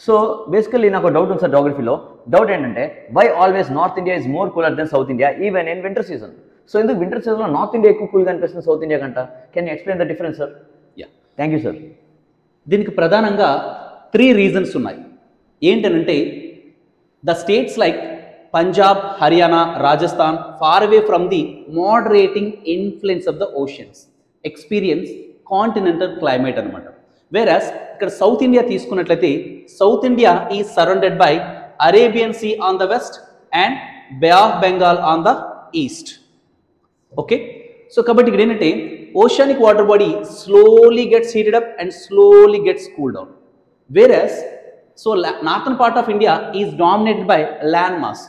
So basically నాకు doubt ఉంది sir జాగ్రఫీలో. డౌట్ ఏంటంటే why always North India is more cooler than South India even in winter season? So ఎందుకు winter సీజన్లో North India ఎక్కువ కూల్గా అనిపిస్తుంది సౌత్ ఇండియా కంట? Can you explain the difference sir? Yeah, thank you sir. దీనికి ప్రధానంగా 3 reasons ఉన్నాయి. ఏంటనంటే the states like Punjab, Haryana, Rajasthan far away from the moderating influence of the oceans experience continental climate అనమాట. వేరస్ ఇక్కడ సౌత్ ఇండియా తీసుకున్నట్లయితే south India is surrounded by Arabian sea on the west and bay of Bengal on the east. Okay, so కాబట్టి ఇక్కడ ఏంటంటే oceanic water body slowly gets heated up and slowly gets cooled down. Whereas, so northern part of India is dominated by land mass,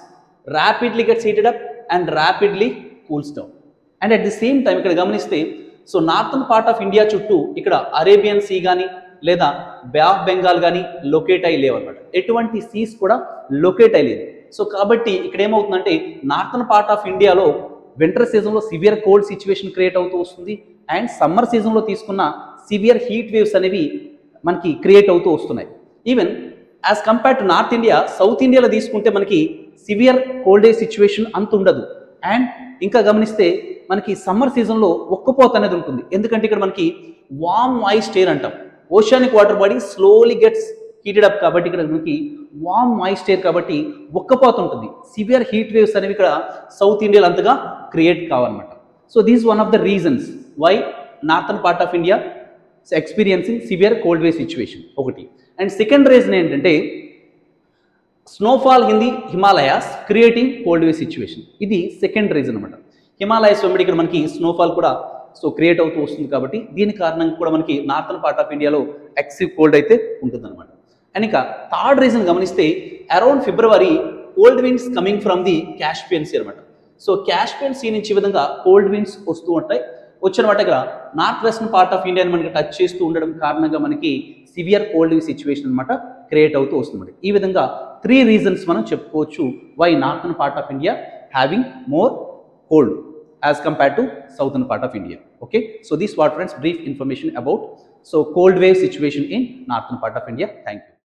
rapidly gets heated up and rapidly cools down. And at the same time, ikkada gamaniste, so northern part of India chuttu ikkada Arabian Sea gaani లేదా బే of Bengal కానీ locate అయ్యి లేవు అనమాట. ఎటువంటి Cs కూడా locate అయ్యలేదు. So కాబట్టి ఇక్కడ ఏమవుతుందంటే నార్థన్ పార్ట్ ఆఫ్ ఇండియాలో వింటర్ సీజన్లో సివియర్ కోల్డ్ సిచ్యువేషన్ క్రియేట్ అవుతూ వస్తుంది అండ్ సమ్మర్ సీజన్లో తీసుకున్న సివియర్ హీట్ వేవ్స్ అనేవి మనకి క్రియేట్ అవుతూ వస్తున్నాయి. Even as compared to north India, south ఇండియాలో తీసుకుంటే మనకి సివియర్ కోల్డ్ డే సిచ్యువేషన్ అంత ఉండదు. అండ్ ఇంకా గమనిస్తే మనకి సమ్మర్ సీజన్లో ఒక్కపోత అనేది ఉంటుంది. ఎందుకంటే ఇక్కడ మనకి వామ్ మాయిస్ట్ ఎయిర్ అంటాం. Oceanic water body slowly gets heated up కాబట్టి ఇక్కడ మనకి వామ్ మాయిస్ట్ ఎయిర్ కాబట్టి ఒక్కపోత ఉంటుంది. సివియర్ హీట్ వేవ్స్ అనేవి ఇక్కడ సౌత్ ఇండియాలో అంతగా క్రియేట్ కావన్నమాట. So these one of the reasons why northern part of India experiencing severe cold wave situation ఒకటి. అండ్ సెకండ్ రీజన్ ఏంటంటే snowfall in the Himalayas creating cold wave situation. ఇది second reason అనమాట. హిమాలయస్ వెంబడి ఇక్కడ మనకి స్నోఫాల్ కూడా సో క్రియేట్ అవుతూ వస్తుంది కాబట్టి దీని కారణంగా కూడా మనకి నార్థన్ పార్ట్ ఆఫ్ ఇండియాలో ఎక్సెసివ్ కోల్డ్ అయితే ఉంటుందన్నమాట. అండ్ ఇక థర్డ్ రీజన్ గమనిస్తే around February cold winds coming from the Caspian sea అనమాట. సో కాస్పియన్ సీ నుంచి ఈ విధంగా కోల్డ్ విండ్స్ వస్తూ ఉంటాయి. వచ్చినమాట ఇక్కడ నార్త్ వెస్టర్న్ పార్ట్ ఆఫ్ ఇండియాని మనకి టచ్ చేస్తూ ఉండడం కారణంగా మనకి సివియర్ కోల్డ్ వేవ్ సిచ్యువేషన్ అనమాట క్రియేట్ అవుతూ వస్తుంది. ఈ విధంగా 3 రీజన్స్ మనం చెప్పుకోవచ్చు why northern part of India having more cold as compared to southern part of India. Okay, so this was friends brief information about so cold wave situation in northern part of India. Thank you.